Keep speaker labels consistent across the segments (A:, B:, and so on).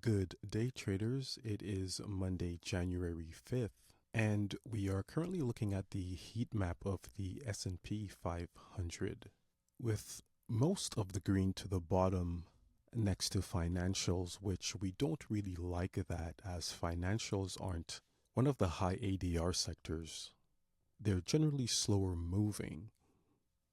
A: Good day, traders. It is Monday, January 5th, and we are currently looking at the heat map of the S&P 500. With most of the green to the bottom next to financials, which we don't really like that as financials aren't one of the high ADR sectors. They're generally slower moving.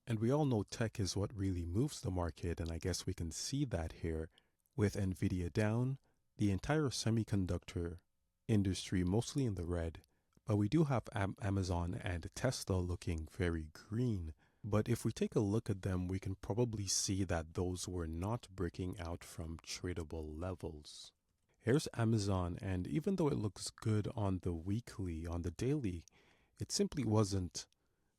A: And we all know tech is what really moves the market, and I guess we can see that here with Nvidia down, the entire semiconductor industry mostly in the red, but we do have Amazon and Tesla looking very green. But if we take a look at them, we can probably see that those were not breaking out from tradable levels. Here's Amazon, and even though it looks good on the weekly, on the daily, it simply wasn't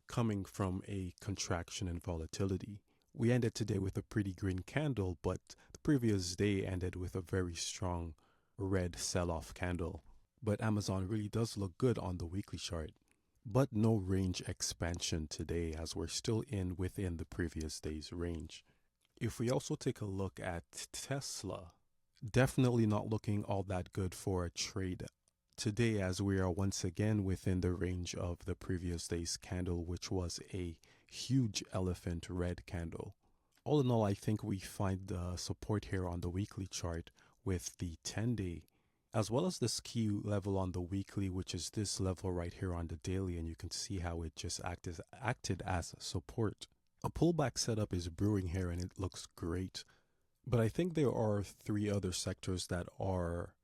A: coming from a contraction in volatility. We ended today with a pretty green candle, but the previous day ended with a very strong red sell-off candle. But Amazon really does look good on the weekly chart. But no range expansion today as we're still within the previous day's range. If we also take a look at Tesla, definitely not looking all that good for a trade today, as we are once again within the range of the previous day's candle, which was a huge elephant red candle. All in all, I think we find support here on the weekly chart with the 10-day, as well as this key level on the weekly, which is this level right here on the daily, and you can see how it just acted as support. A pullback setup is brewing here, and it looks great. But I think there are three other sectors that are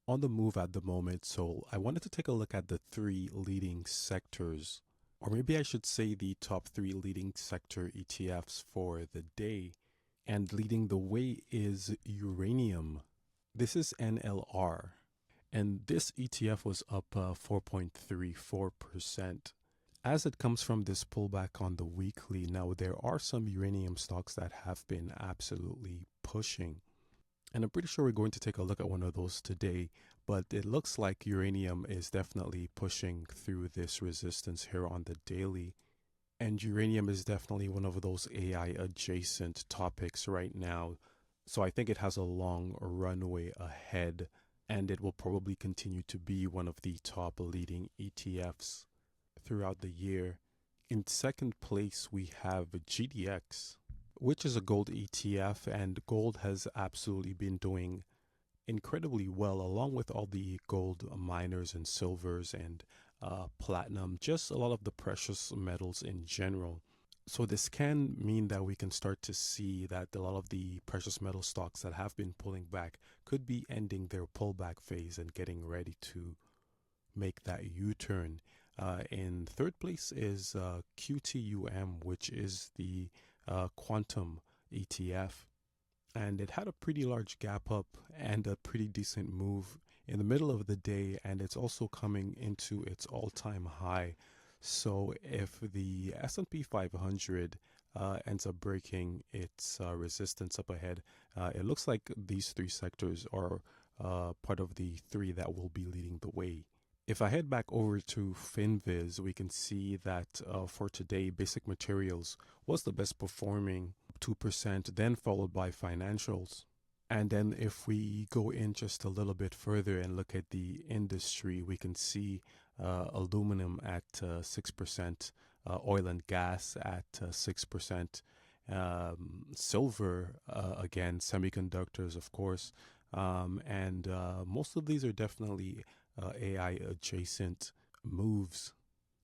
A: on the move at the moment, so I wanted to take a look at the three leading sectors, or maybe I should say the top three leading sector ETFs for the day. And leading the way is uranium. This is NLR, and this ETF was up 4.34%. As it comes from this pullback on the weekly, now there are some uranium stocks that have been absolutely pushing. And I'm pretty sure we're going to take a look at one of those today, but it looks like uranium is definitely pushing through this resistance here on the daily. And uranium is definitely one of those AI adjacent topics right now. So I think it has a long runway ahead, and it will probably continue to be one of the top leading ETFs throughout the year. In second place, we have GDX, which is a gold ETF, and gold has absolutely been doing incredibly well, along with all the gold miners and silvers and platinum, just a lot of the precious metals in general. So this can mean that we can start to see that a lot of the precious metal stocks that have been pulling back could be ending their pullback phase and getting ready to make that U-turn. In third place is QTUM, which is the quantum ETF, and it had a pretty large gap up and a pretty decent move in the middle of the day, and it's also coming into its all-time high. So if the S&P 500 ends up breaking its resistance up ahead, it looks like these three sectors are part of the three that will be leading the way. If I head back over to FinViz, we can see that for today, basic materials was the best performing, 2%, then followed by financials. And then if we go in just a little bit further and look at the industry, we can see aluminum at 6%, oil and gas at 6%, silver, again, semiconductors, of course, and most of these are definitely AI adjacent moves,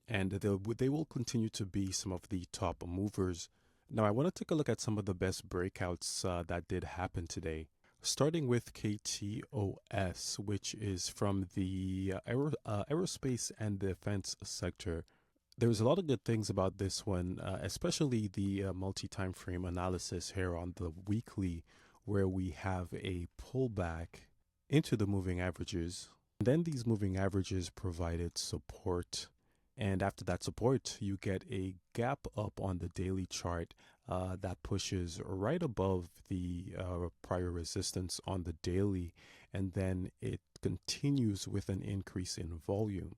A: and they will continue to be some of the top movers. Now, I want to take a look at some of the best breakouts that did happen today, starting with KTOS, which is from the aerospace and defense sector. There's a lot of good things about this one, especially the multi-time frame analysis here on the weekly, where we have a pullback into the moving averages. Then these moving averages provided support, and after that support, you get a gap up on the daily chart that pushes right above the prior resistance on the daily, and then it continues with an increase in volume.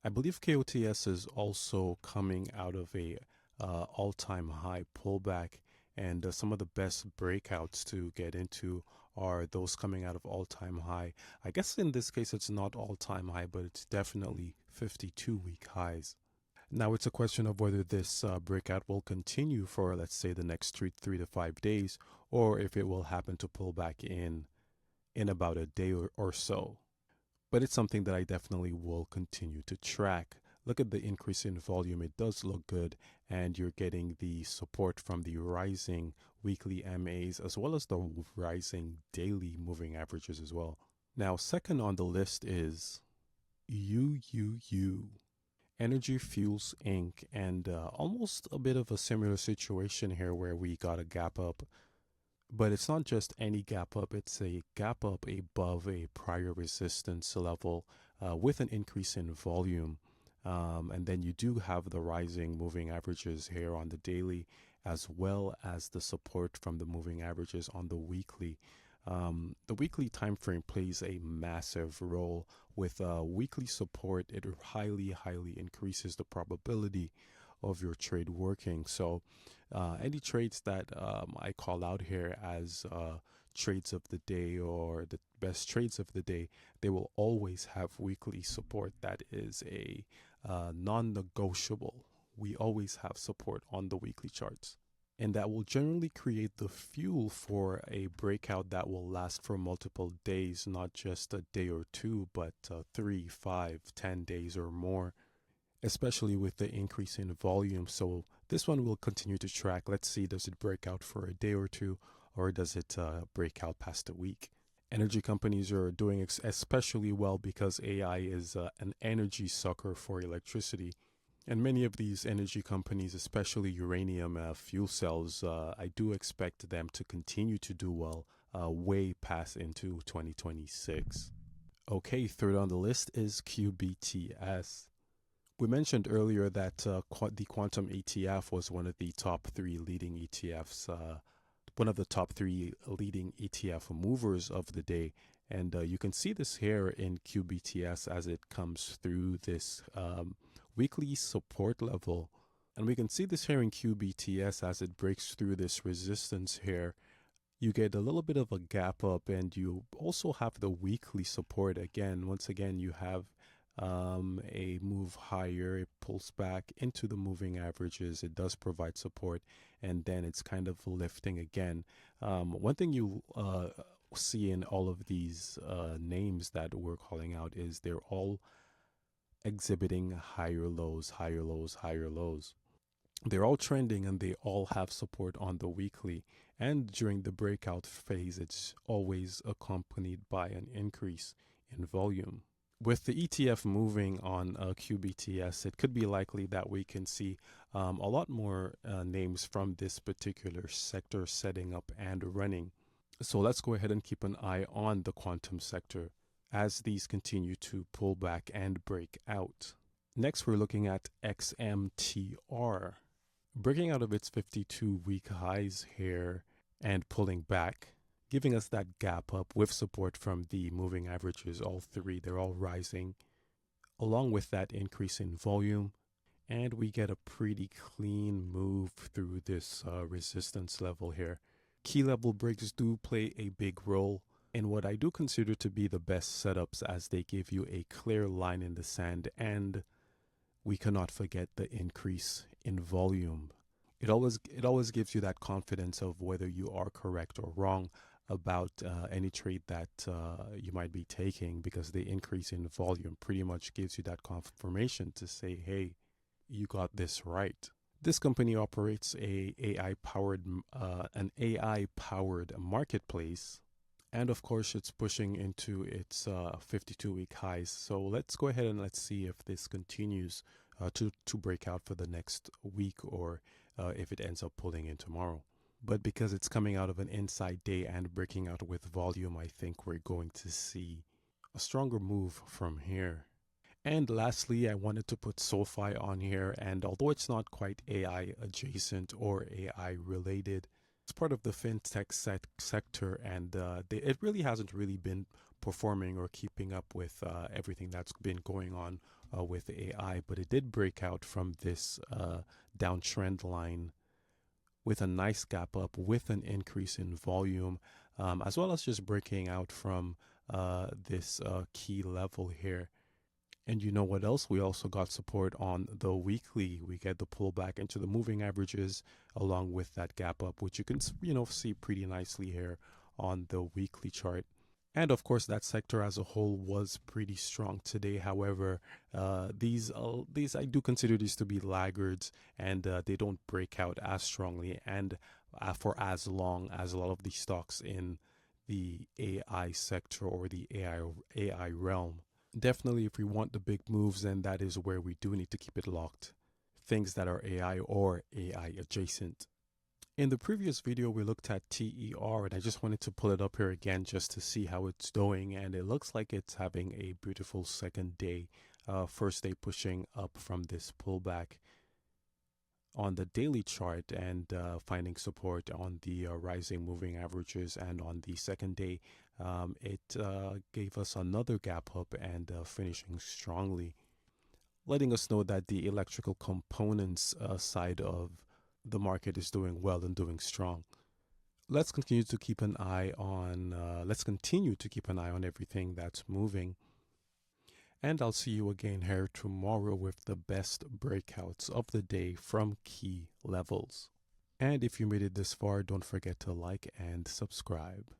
A: I believe KOTS is also coming out of a all-time high pullback, and some of the best breakouts to get into are those coming out of all-time high. I guess in this case it's not all-time high, but it's definitely 52-week highs. Now it's a question of whether this breakout will continue for, let's say, the next 3 to 5 days, or if it will happen to pull back in about a day or so. But it's something that I definitely will continue to track. Look at the increase in volume. It does look good, and you're getting the support from the rising weekly MAs as well as the rising daily moving averages as well. Now, second on the list is UUU, Energy Fuels Inc., and almost a bit of a similar situation here where we got a gap up. But it's not just any gap up, it's a gap up above a prior resistance level with an increase in volume. And then you do have the rising moving averages here on the daily, as well as the support from the moving averages on the weekly. The weekly time frame plays a massive role. With weekly support, it highly increases the probability of your trade working. So any trades that I call out here as trades of the day or the best trades of the day, they will always have weekly support. That is a non-negotiable. We always have support on the weekly charts. And that will generally create the fuel for a breakout that will last for multiple days, not just a day or two, but 3, 5, 10 days or more, especially with the increase in volume. So this one will continue to track. Let's see, does it break out for a day or two, or does it break out past a week? Energy companies are doing especially well because AI is an energy sucker for electricity. And many of these energy companies, especially uranium fuel cells, I do expect them to continue to do well way past into 2026. Okay, third on the list is QBTS. We mentioned earlier that the Quantum ETF was one of the top three leading ETFs, one of the top three leading ETF movers of the day. And you can see this here in QBTS as it comes through this weekly support level. And we can see this here in QBTS as it breaks through this resistance here. You get a little bit of a gap up, and you also have the weekly support again. Once again, you have a move higher, it pulls back into the moving averages, it does provide support, and then it's kind of lifting again. One thing you see in all of these names that we're calling out is they're all exhibiting higher lows, higher lows, higher lows. They're all trending and they all have support on the weekly, and during the breakout phase it's always accompanied by an increase in volume. With the ETF moving on QBTS, it could be likely that we can see a lot more names from this particular sector setting up and running. So let's go ahead and keep an eye on the quantum sector as these continue to pull back and break out. Next, we're looking at XMTR. Breaking out of its 52-week highs here and pulling back, giving us that gap up with support from the moving averages. All three, they're all rising, along with that increase in volume. And we get a pretty clean move through this resistance level here. Key level breaks do play a big role in what I do consider to be the best setups, as they give you a clear line in the sand, and we cannot forget the increase in volume. It always gives you that confidence of whether you are correct or wrong about any trade that you might be taking, because the increase in volume pretty much gives you that confirmation to say, hey, you got this right. This company operates an AI powered marketplace, and of course it's pushing into its 52-week highs. So let's go ahead and let's see if this continues to break out for the next week, or if it ends up pulling in tomorrow. But because it's coming out of an inside day and breaking out with volume, I think we're going to see a stronger move from here. And lastly, I wanted to put SoFi on here, and although it's not quite AI adjacent or AI related, it's part of the fintech sector, and it really hasn't really been performing or keeping up with everything that's been going on with AI, but it did break out from this downtrend line with a nice gap up with an increase in volume. as well as just breaking out from this key level here. And you know what else? We also got support on the weekly. We get the pullback into the moving averages along with that gap up, which you can, see pretty nicely here on the weekly chart. And of course, that sector as a whole was pretty strong today. However, these I do consider these to be laggards, and they don't break out as strongly and for as long as a lot of the stocks in the AI sector or the AI realm. Definitely, if we want the big moves, then that is where we do need to keep it locked. Things that are AI or AI adjacent. In the previous video, we looked at TER, and I just wanted to pull it up here again just to see how it's doing. And it looks like it's having a beautiful second day, first day pushing up from this pullback on the daily chart and finding support on the rising moving averages. And on the second day, it gave us another gap up and finishing strongly, letting us know that the electrical components side of the market is doing well and doing strong. Let's continue to keep an eye on everything that's moving. And I'll see you again here tomorrow with the best breakouts of the day from key levels. And if you made it this far, don't forget to like and subscribe.